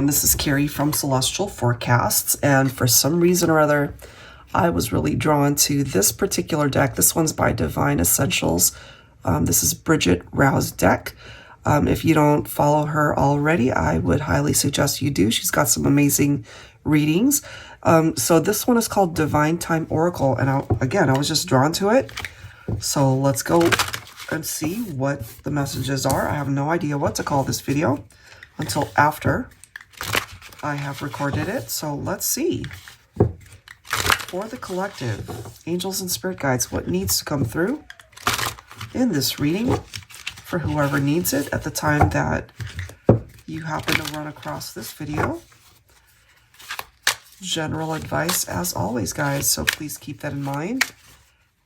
This is Carrie from Celestial Forecasts, and for some reason or other, I was really drawn to this particular deck. This one's by Divine Essentials. This is Bridget Rowe's deck. If you don't follow her already, I would highly suggest you do. She's got some amazing readings. So this one is called Divine Time Oracle, and I was just drawn to it. So let's go and see what the messages are. I have no idea what to call this video until after I have recorded it. So let's see. For the collective, angels and spirit guides, what needs to come through in this reading for whoever needs it at the time that you happen to run across this video. General advice as always, guys, so please keep that in mind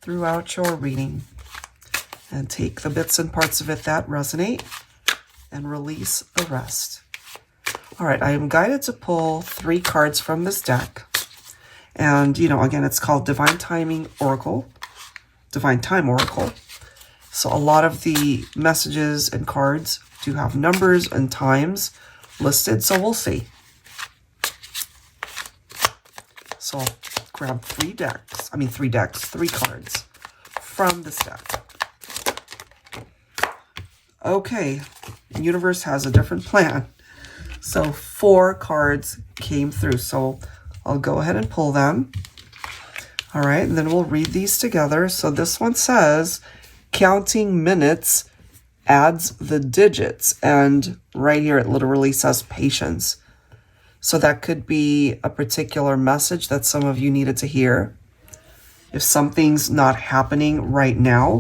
throughout your reading and take the bits and parts of it that resonate and release the rest. All right, I am guided to pull 3 cards from this deck. And, again, it's called Divine Time Oracle. So a lot of the messages and cards do have numbers and times listed, so we'll see. So I'll grab 3 cards from this deck. Okay, the universe has a different plan. So 4 cards came through, so I'll go ahead and pull them. All right, and then we'll read these together. So this one says, counting minutes adds the digits. And right here, it literally says patience. So that could be a particular message that some of you needed to hear. If something's not happening right now,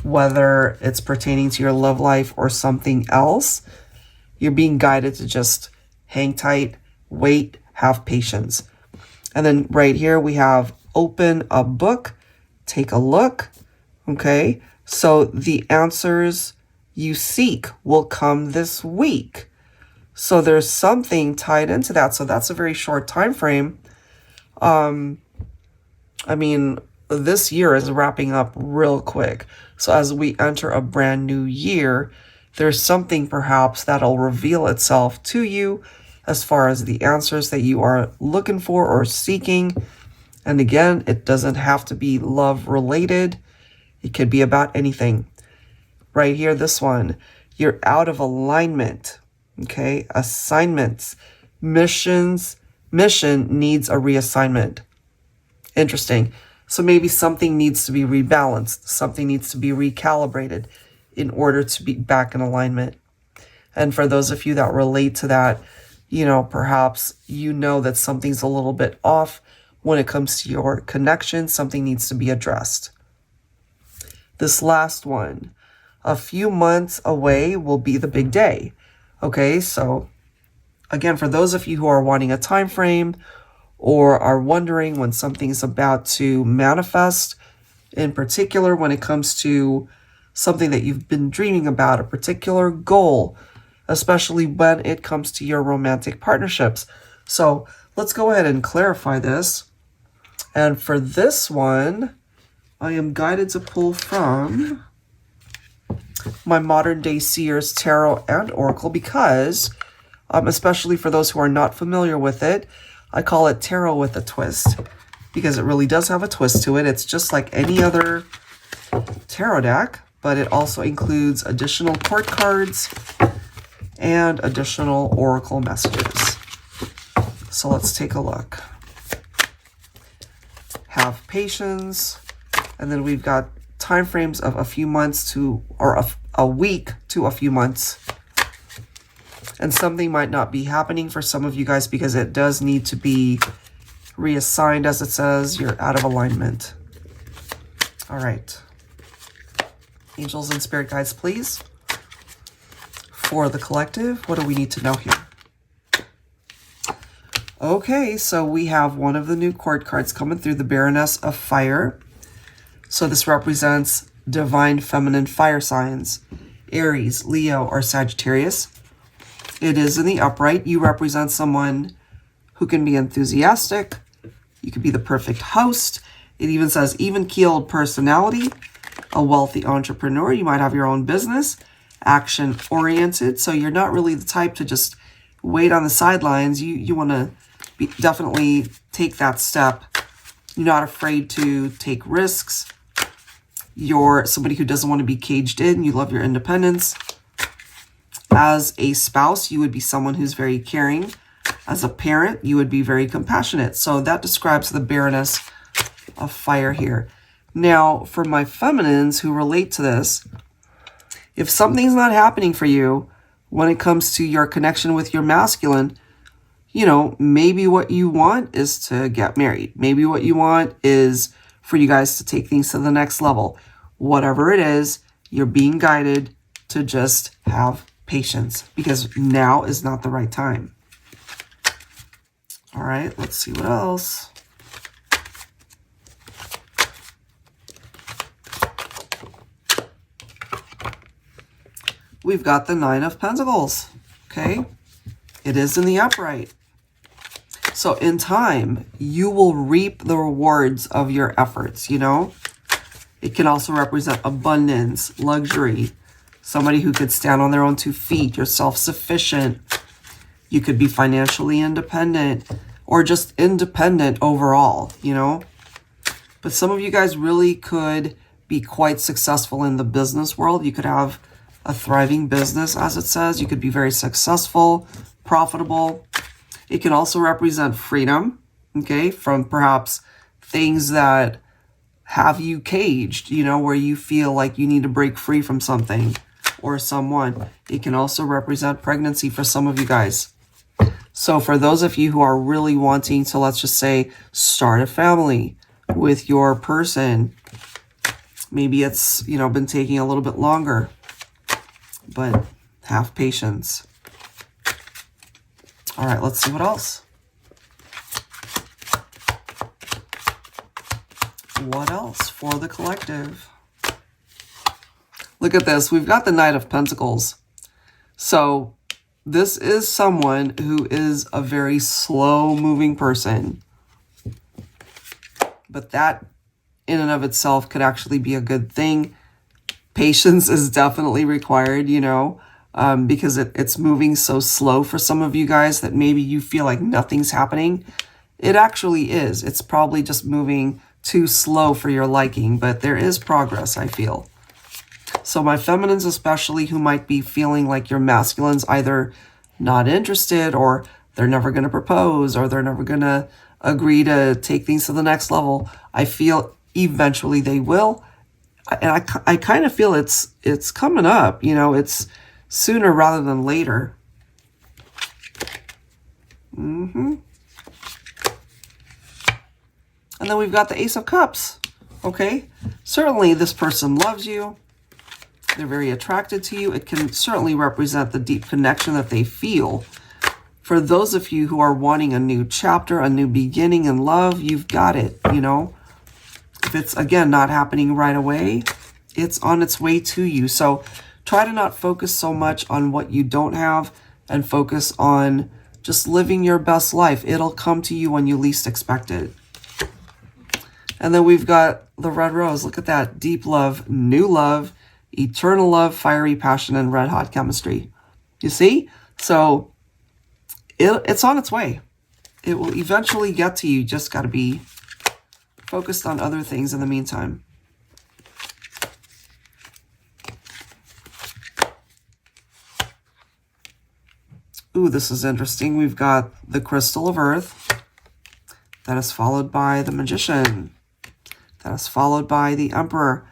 whether it's pertaining to your love life or something else, you're being guided to just hang tight, wait, have patience. And then right here we have open a book, take a look. Okay, so the answers you seek will come this week. So there's something tied into that. So that's a very short time frame. This year is wrapping up real quick. So as we enter a brand new year, there's something perhaps that'll reveal itself to you as far as the answers that you are looking for or seeking. And again, it doesn't have to be love related. It could be about anything. Right here, this one, you're out of alignment. Okay, assignments, mission needs a reassignment. Interesting. So maybe something needs to be rebalanced. Something needs to be recalibrated in order to be back in alignment. And for those of you that relate to that, perhaps that something's a little bit off when it comes to your connection. Something needs to be addressed. This last one, a few months away will be the big day. Okay, so again, for those of you who are wanting a time frame or are wondering when something's about to manifest, in particular when it comes to something that you've been dreaming about, a particular goal, especially when it comes to your romantic partnerships. So let's go ahead and clarify this. And for this one, I am guided to pull from my modern day SEER'S Tarot and Oracle because, especially for those who are not familiar with it, I call it tarot with a twist because it really does have a twist to it. It's just like any other tarot deck, but it also includes additional court cards and additional oracle messages. So let's take a look. Have patience, and then we've got time frames of a few months or a week to a few months. And something might not be happening for some of you guys because it does need to be reassigned. As it says, you're out of alignment. All right. Angels and spirit guides, please. For the collective, what do we need to know here? Okay, so we have one of the new court cards coming through, the Baroness of Fire. So this represents divine feminine fire signs, Aries, Leo, or Sagittarius. It is in the upright. You represent someone who can be enthusiastic. You could be the perfect host. It even says even-keeled personality, a wealthy entrepreneur. You might have your own business, action-oriented. So you're not really the type to just wait on the sidelines. You want to definitely take that step. You're not afraid to take risks. You're somebody who doesn't want to be caged in. You love your independence. As a spouse, you would be someone who's very caring. As a parent, you would be very compassionate. So that describes the Baroness of Fire here. Now, for my feminines who relate to this, if something's not happening for you when it comes to your connection with your masculine, you know, maybe what you want is to get married. Maybe what you want is for you guys to take things to the next level. Whatever it is, you're being guided to just have patience because now is not the right time. All right, let's see what else. We've got the Nine of Pentacles, okay? It is in the upright. So in time, you will reap the rewards of your efforts, you know? It can also represent abundance, luxury, somebody who could stand on their own 2 feet. You're self-sufficient. You could be financially independent or just independent overall, you know? But some of you guys really could be quite successful in the business world. You could have a thriving business, as it says. You could be very successful, profitable. It can also represent freedom, okay, from perhaps things that have you caged, you know, where you feel like you need to break free from something or someone. It can also represent pregnancy for some of you guys. So for those of you who are really wanting to, let's just say, start a family with your person, maybe it's, you know, been taking a little bit longer, but have patience. All right, let's see what else. What else for the collective? Look at this. We've got the Knight of Pentacles. So this is someone who is a very slow-moving person. But that in and of itself could actually be a good thing. Patience is definitely required, you know, because it's moving so slow for some of you guys that maybe you feel like nothing's happening. It actually is. It's probably just moving too slow for your liking, but there is progress, I feel. So my feminines especially, who might be feeling like your masculines either not interested, or they're never going to propose, or they're never going to agree to take things to the next level, I feel eventually they will. And I kind of feel it's coming up, you know, it's sooner rather than later. And then we've got the Ace of Cups, okay? Certainly this person loves you. They're very attracted to you. It can certainly represent the deep connection that they feel. For those of you who are wanting a new chapter, a new beginning in love, you've got it, you know? If it's, again, not happening right away, it's on its way to you. So try to not focus so much on what you don't have and focus on just living your best life. It'll come to you when you least expect it. And then we've got the Red Rose. Look at that. Deep love, new love, eternal love, fiery passion, and red hot chemistry. You see? So it's on its way. It will eventually get to you. Just got to be focused on other things in the meantime. Ooh, this is interesting. We've got the Crystal of Earth. That is followed by the Magician. That is followed by the Emperor.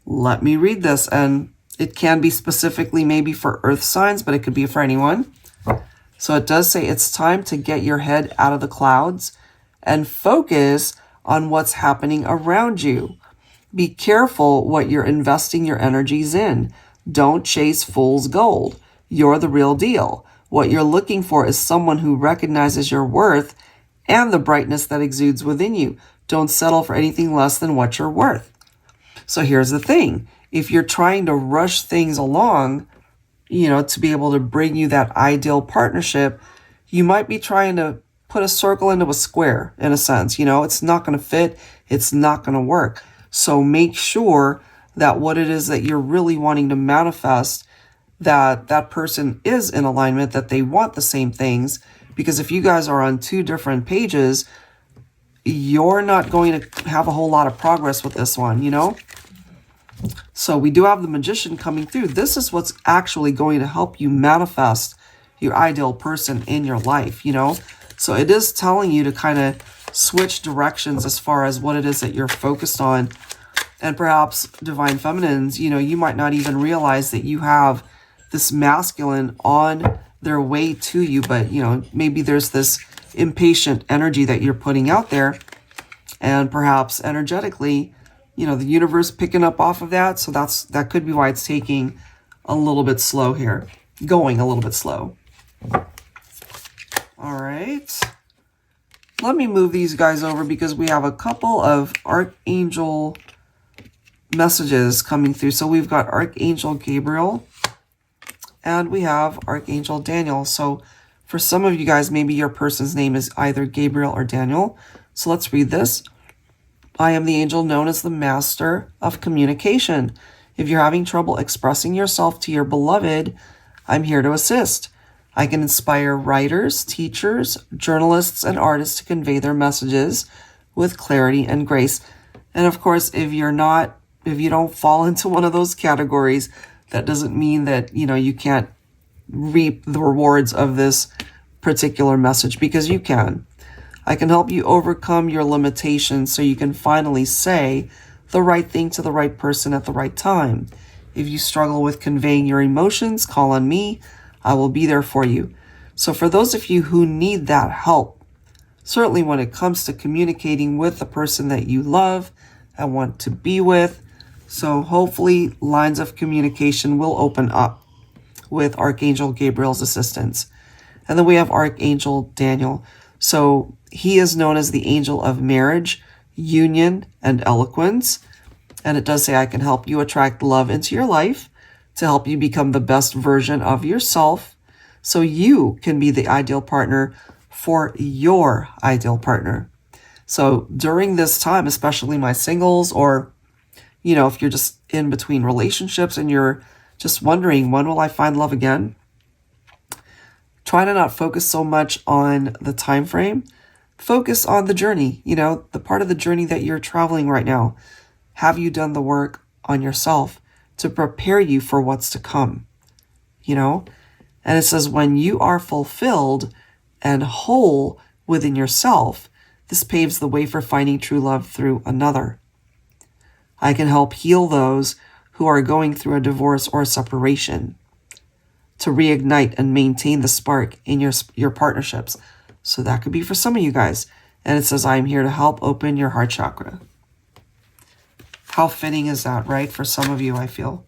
Let me read this, and it can be specifically maybe for Earth signs, but it could be for anyone. So it does say it's time to get your head out of the clouds and focus on what's happening around you. Be careful what you're investing your energies in. Don't chase fool's gold. You're the real deal. What you're looking for is someone who recognizes your worth and the brightness that exudes within you. Don't settle for anything less than what you're worth. So here's the thing. If you're trying to rush things along, you know, to be able to bring you that ideal partnership, you might be trying to put a circle into a square, in a sense. You know, it's not going to fit. It's not going to work. So make sure that what it is that you're really wanting to manifest, that that person is in alignment, that they want the same things. Because if you guys are on two different pages, you're not going to have a whole lot of progress with this one, you know? So we do have the Magician coming through. This is what's actually going to help you manifest your ideal person in your life, you know? So it is telling you to kind of switch directions as far as what it is that you're focused on. And perhaps Divine Feminines, you know, you might not even realize that you have this masculine on their way to you, but, you know, maybe there's this impatient energy that you're putting out there, and perhaps energetically, you know, the universe picking up off of that. So that could be why it's taking a little bit slow here, going a little bit slow. All right, let me move these guys over because we have a couple of Archangel messages coming through. So we've got Archangel Gabriel and we have Archangel Daniel. So for some of you guys, maybe your person's name is either Gabriel or Daniel. So let's read this. I am the angel known as the master of communication. If you're having trouble expressing yourself to your beloved, I'm here to assist. I can inspire writers, teachers, journalists, and artists to convey their messages with clarity and grace. And of course, if you don't fall into one of those categories, that doesn't mean that, you know, you can't reap the rewards of this particular message, because you can. I can help you overcome your limitations so you can finally say the right thing to the right person at the right time. If you struggle with conveying your emotions, call on me. I will be there for you. So for those of you who need that help, certainly when it comes to communicating with the person that you love and want to be with, so hopefully lines of communication will open up with Archangel Gabriel's assistance. And then we have Archangel Daniel. So he is known as the angel of marriage, union, and eloquence. And it does say, I can help you attract love into your life to help you become the best version of yourself so you can be the ideal partner for your ideal partner. So during this time, especially my singles, or, you know, if you're just in between relationships and you're just wondering, when will I find love again? Try to not focus so much on the time frame. Focus on the journey, you know, the part of the journey that you're traveling right now. Have you done the work on yourself to prepare you for what's to come, you know? And it says, when you are fulfilled and whole within yourself, this paves the way for finding true love through another. I can help heal those who are going through a divorce or a separation to reignite and maintain the spark in your partnerships. So that could be for some of you guys. And it says, I'm here to help open your heart chakra. How fitting is that, right? For some of you, I feel.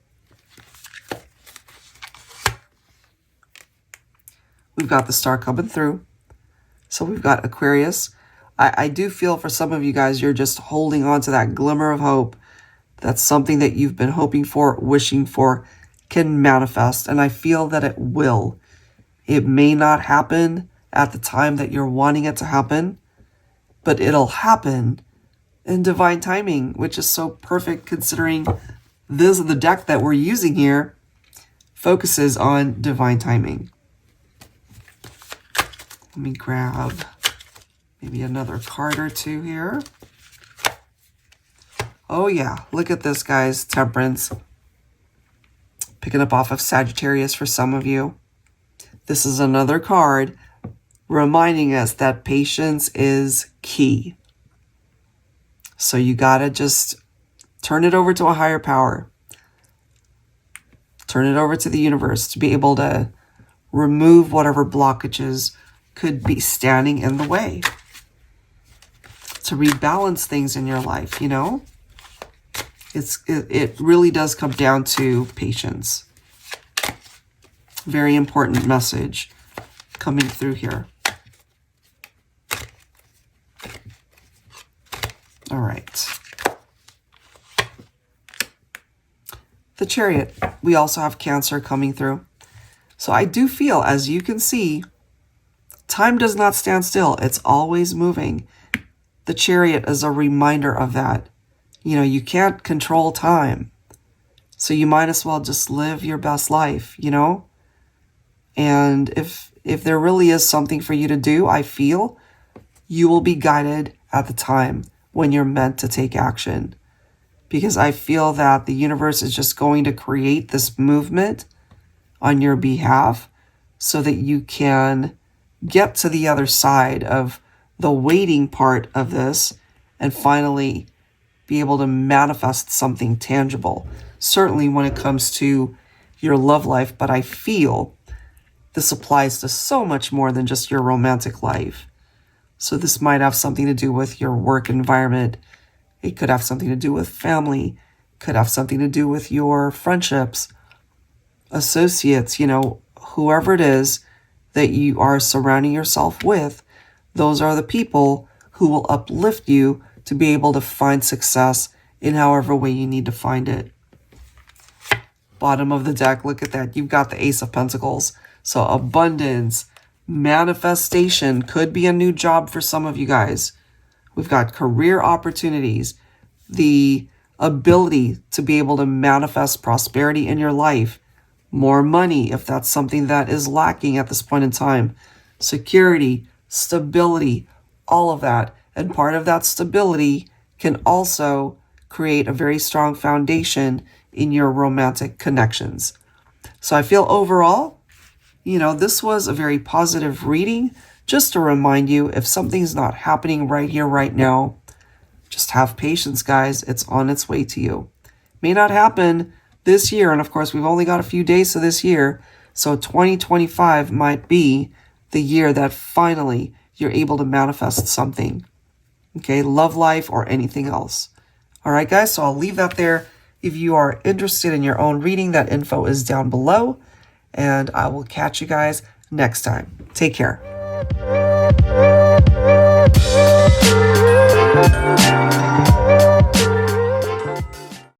We've got the star coming through. So we've got Aquarius. I do feel for some of you guys, you're just holding on to that glimmer of hope. That's something that you've been hoping for, wishing for, can manifest. And I feel that it will. It may not happen at the time that you're wanting it to happen, but it'll happen in divine timing, which is so perfect considering the deck that we're using here focuses on divine timing. Let me grab maybe another card or two here. Oh yeah, look at this, guys. Temperance. Picking up off of Sagittarius for some of you. This is another card reminding us that patience is key. So you gotta just turn it over to a higher power. Turn it over to the universe to be able to remove whatever blockages could be standing in the way. To rebalance things in your life, you know? It really does come down to patience. Very important message coming through here. All right. The Chariot. We also have Cancer coming through. So I do feel, as you can see, time does not stand still. It's always moving. The Chariot is a reminder of that. You know, you can't control time. So you might as well just live your best life, you know? And if there really is something for you to do, I feel you will be guided at the time when you're meant to take action. Because I feel that the universe is just going to create this movement on your behalf so that you can get to the other side of the waiting part of this and finally be able to manifest something tangible. Certainly when it comes to your love life, but I feel this applies to so much more than just your romantic life. So this might have something to do with your work environment. It could have something to do with family. It could have something to do with your friendships, associates, you know, whoever it is that you are surrounding yourself with. Those are the people who will uplift you to be able to find success in however way you need to find it. Bottom of the deck, look at that. You've got the Ace of Pentacles. So abundance, manifestation, could be a new job for some of you guys. We've got career opportunities, the ability to be able to manifest prosperity in your life, more money if that's something that is lacking at this point in time, security, stability, all of that. And part of that stability can also create a very strong foundation in your romantic connections. So I feel overall, you know, this was a very positive reading. Just to remind you, if something's not happening right here, right now, just have patience, guys. It's on its way to you. May not happen this year. And of course, we've only got a few days to this year. So 2025 might be the year that finally you're able to manifest something. Okay, love life or anything else. All right, guys, so I'll leave that there. If you are interested in your own reading, that info is down below. And I will catch you guys next time. Take care.